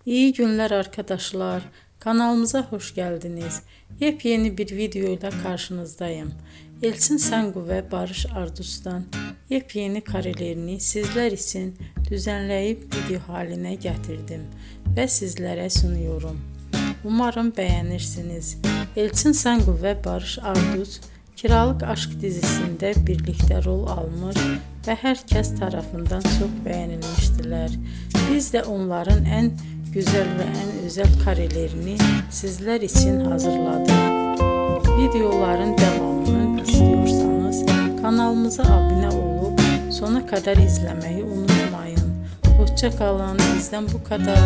İyi günler arkadaşlar. Kanalımıza hoş geldiniz. Yepyeni bir video ile karşınızdayım. Elçin Sangu ve Barış Ardus'tan yepyeni karelerini sizler için düzenleyip video haline getirdim ve sizlere sunuyorum. Umarım beğenirsiniz. Elçin Sangu ve Barış Ardus Kiralık Aşk dizisinde birlikte rol almış ve herkes tarafından çok beğenilmiştiler. Biz de onların en güzel ve en özel karelerini sizler için hazırladık. Videoların devamını istiyorsanız kanalımıza abone olup sona kadar izlemeyi unutmayın. Hoşça kalın. Bizden bu kadar.